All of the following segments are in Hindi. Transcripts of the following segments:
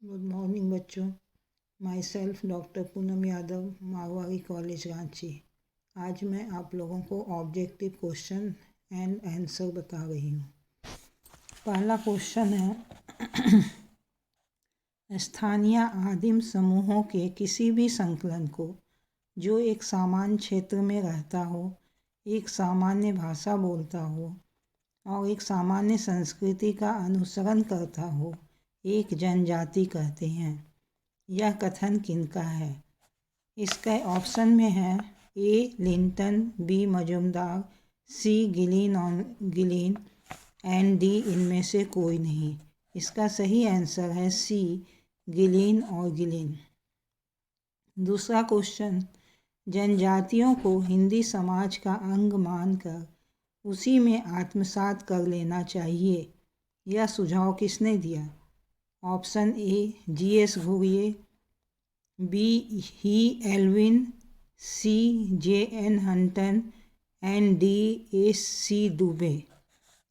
गुड मॉर्निंग बच्चों। My self doctor Poonam Yadav, Marwari college Ranchi. आज मैं आप लोगों को ऑब्जेक्टिव क्वेश्चन एंड आंसर बता रही हूँ। पहला क्वेश्चन है, स्थानीय आदिम समूहों के किसी भी संकलन को जो एक सामान्य क्षेत्र में रहता हो, एक सामान्य भाषा बोलता हो और एक सामान्य संस्कृति का अनुसरण करता हो, एक जनजाति कहते हैं। यह कथन किनका है? इसके ऑप्शन में है A Linton, B Majumdar, C Gillin and D इनमें से कोई नहीं। इसका सही आंसर है सी गिलीन और गिलीन। दूसरा क्वेश्चन, जनजातियों को हिंदी समाज का अंग मानकर उसी में आत्मसात कर लेना चाहिए। यह सुझाव किसने दिया? Option A G S. Ghurye, B ही Elwin, C J N. Hutton and D S C. Dube.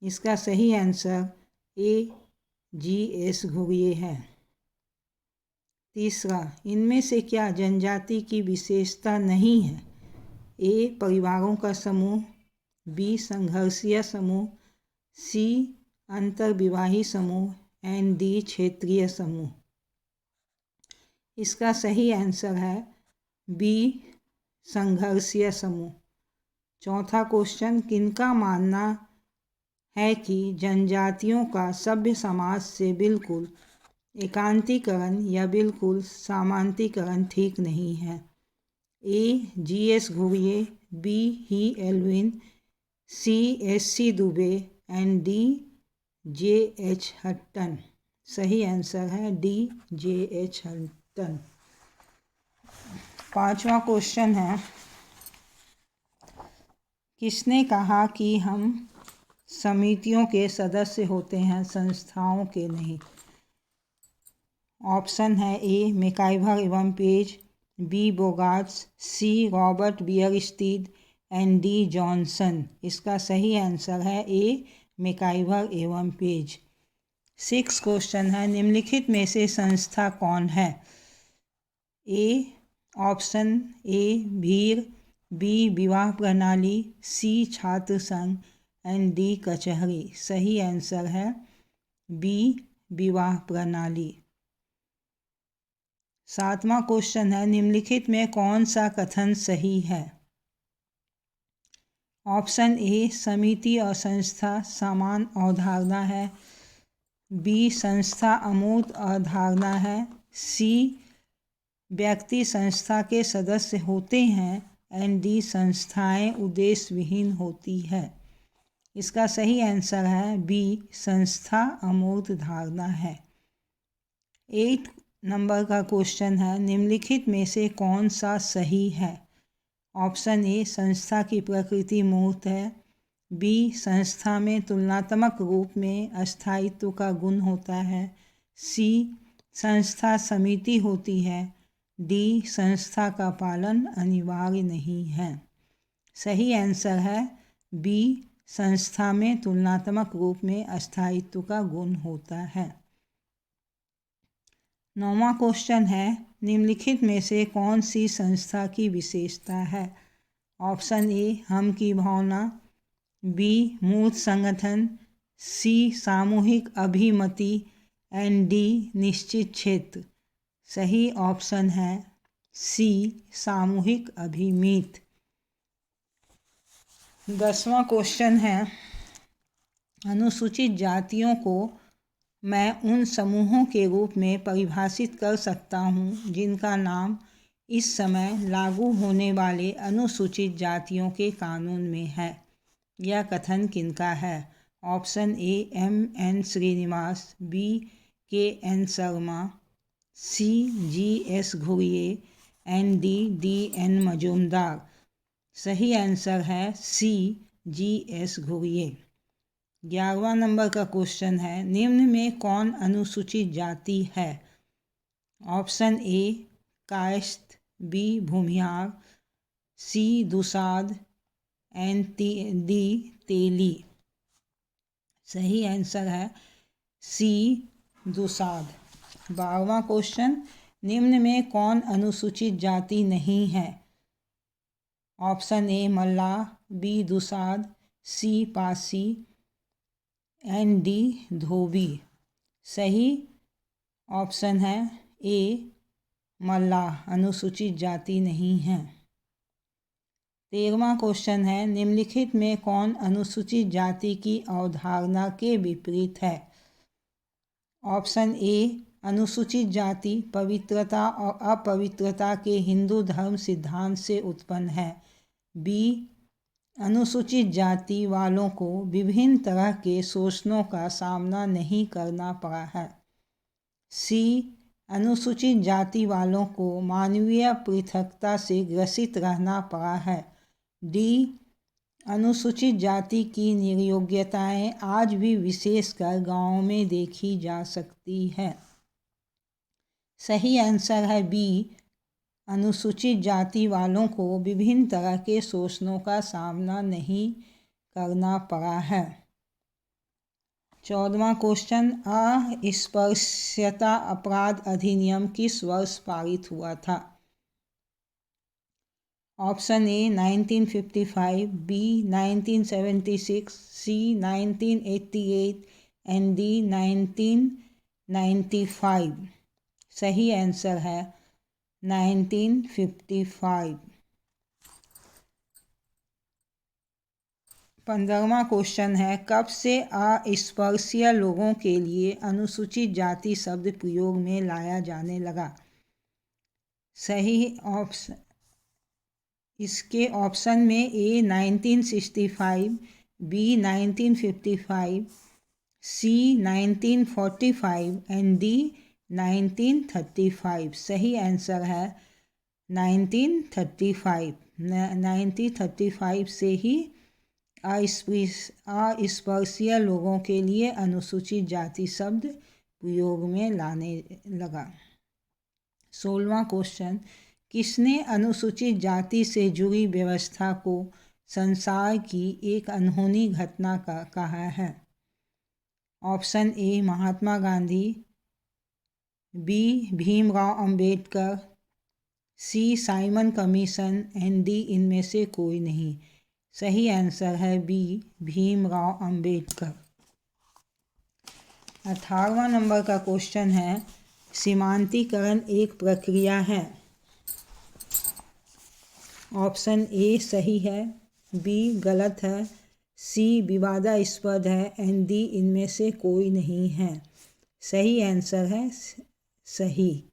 इसका सही आंसर ए जी.एस. घुरिये है। तीसरा, इनमें से क्या जनजाति की विशेषता नहीं है? ए परिवारों का समूह, बी संघर्षीय समूह, सी अंतर्विवाही समूह एंड डी क्षेत्रीय समूह। इसका सही आंसर है बी संघर्षीय समूह। चौथा क्वेश्चन, किनका मानना है कि जनजातियों का सभ्य समाज से बिल्कुल एकांतीकरण या बिल्कुल सामान्यीकरण ठीक नहीं है? A G S. घुरिये, बी ही Elwin, C S C. Dube and D J H. Hutton. सही आंसर है डी जे.एच. हटन। पांचवा क्वेश्चन है, किसने कहा कि हम समितियों के सदस्य होते हैं, संस्थाओं के नहीं? ऑप्शन है ए मैकाइवर एवं Page, B Bogardus, C Robert Bierstedt and D Johnson. इसका सही आंसर है ए मैकाइवर एवं पेज। 6 क्वेश्चन है, निम्नलिखित में से संस्था कौन है? ए ऑप्शन ए भीड़, बी विवाह प्रणाली, सी छात्र संघ एंड डी कचहरी। सही आंसर है बी विवाह प्रणाली। 7वां क्वेश्चन है, निम्नलिखित में कौन सा कथन सही है? ऑप्शन ए समिति और संस्था समान अवधारणा है, बी संस्था अमूर्त अवधारणा है, सी व्यक्ति संस्था के सदस्य होते हैं एंड डी संस्थाएं उद्देश्य विहीन होती है। इसका सही आंसर है बी संस्था अमूर्त धारणा है। 8 नंबर का क्वेश्चन है, निम्नलिखित में से कौन सा सही है? ऑप्शन ए संस्था की प्रकृति मूर्त है, बी संस्था में तुलनात्मक रूप में अस्थायित्व का गुण होता है, सी संस्था समिति होती है, डी संस्था का पालन अनिवार्य नहीं है। सही आंसर है बी संस्था में तुलनात्मक रूप में अस्थायित्व का गुण होता है। 9वां क्वेश्चन है, निम्नलिखित में से कौन सी संस्था की विशेषता है? ऑप्शन ए हम की भावना, बी मूर्त संगठन, सी सामूहिक अभिमति एंड डी निश्चित क्षेत्र। सही ऑप्शन है सी सामूहिक अभिमित। 10वां क्वेश्चन है, अनुसूचित जातियों को मैं उन समूहों के रूप में परिभाषित कर सकता हूँ जिनका नाम इस समय लागू होने वाले अनुसूचित जातियों के कानून में है। यह कथन किनका है? Option A M.N. Srinivas, B K.N. Sharma, C G S. Ghurye and D D.N. Majumdar. सही आंसर है सी जी.एस. घुरिये। 11वां नंबर का क्वेश्चन है, निम्न में कौन अनुसूचित जाति है? Option A Kayastha, B Bhumihar, C Dusadh and D Teli. सही आंसर है सी दुसाध। 12वां क्वेश्चन, निम्न में कौन अनुसूचित जाति नहीं है? Option A Mallah, B Dusadh, C Pasi and D Dhobi. सही ऑप्शन है ए मल्लाह, अनुसूचित जाति नहीं है। 13वां क्वेश्चन है, निम्नलिखित में कौन अनुसूचित जाति की अवधारणा के विपरीत है? ऑप्शन ए अनुसूचित जाति पवित्रता और अपवित्रता के हिंदू धर्म सिद्धांत से उत्पन्न है। बी अनुसूचित जाति वालों को विभिन्न तरह के शोषणों का सामना नहीं करना पड़ा है। सी अनुसूचित जाति वालों को मानवीय पृथकता से ग्रसित रहना पड़ा है। डी अनुसूचित जाति की निर्योग्यताएं आज भी विशेषकर गांवों में देखी जा सकती है। सही आंसर है बी अनुसूचित जाति वालों को विभिन्न तरह के शोषणों का सामना नहीं करना पड़ा है। 14वां क्वेश्चन, अस्पृश्यता अपराध अधिनियम किस वर्ष पारित हुआ था? Option A 1955, B 1976, C 1988 and D 1995। सही आंसर है 1955। 15वां क्वेश्चन है, कब से अस्पृश्य लोगों के लिए अनुसूचित जाति शब्द प्रयोग में लाया जाने लगा? सही ऑप्शन इसके ऑप्शन में ए 1965, बी 1955, सी 1945 एंड डी 1935। सही आंसर है 1935। 1935 से ही अस्पृश्य लोगों के लिए अनुसूचित जाति शब्द प्रयोग में लाने लगा। 16वां क्वेश्चन, किसने अनुसूचित जाति से जुड़ी व्यवस्था को संसार की एक अनहोनी घटना का कहा है? Option A Mahatma Gandhi, B Bhimrao Ambedkar, C Simon commission and D इनमें से कोई नहीं। सही आंसर है बी भीमराव अंबेडकर। 18वां नंबर का क्वेश्चन है, सीमांतीकरण एक प्रक्रिया है। ऑप्शन ए सही है, बी गलत है, सी विवादास्पद है एंड डी इनमें से कोई नहीं है। सही आंसर है सही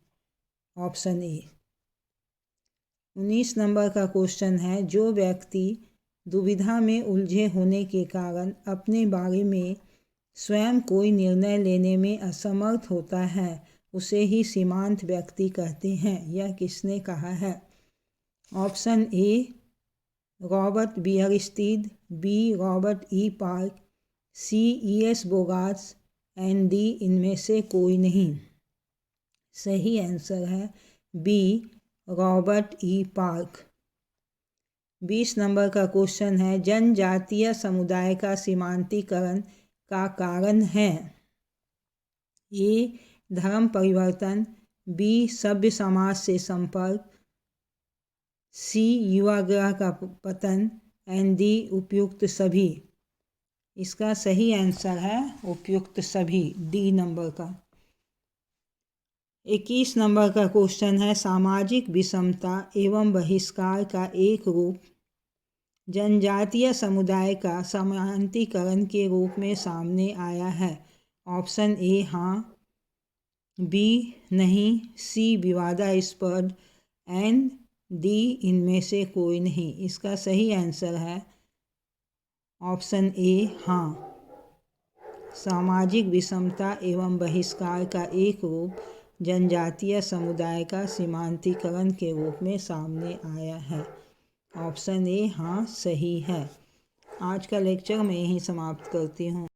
ऑप्शन ए। 19 नंबर का क्वेश्चन है, जो व्यक्ति दुविधा में उलझे होने के कारण अपने बारे में स्वयं कोई निर्णय लेने में असमर्थ होता है उसे ही सीमांत व्यक्ति कहते हैं। यह किसने कहा है? Option A Robert Bierstedt, B Robert E Park, C E S. Bogardus and D इनमें से कोई नहीं। सही आंसर है B Robert E Park. 20 number का क्वेश्चन है, जनजातीय समुदाय का सीमांतीकरण का कारण है? ए धर्म परिवर्तन, बी सभ्य समाज से संपर्क, सी युवाग्रह का पतन एंड डी उपयुक्त सभी। इसका सही आंसर है उपयुक्त सभी, डी नंबर का। 21 नंबर का क्वेश्चन है, सामाजिक विषमता एवं बहिष्कार का एक रूप जनजातीय समुदाय का सीमांतीकरण के रूप में सामने आया है। ऑप्शन ए हाँ, बी नहीं, सी विवादास्पद एंड डी इनमें से कोई नहीं। इसका सही आंसर है ऑप्शन ए हाँ, सामाजिक विषमता एवं बहिष्कार का एक रूप जनजातीय समुदाय का सीमांतीकरण के रूप में सामने आया है। ऑप्शन ए हाँ सही है। आज का लेक्चर मैं यहीं समाप्त करती हूँ।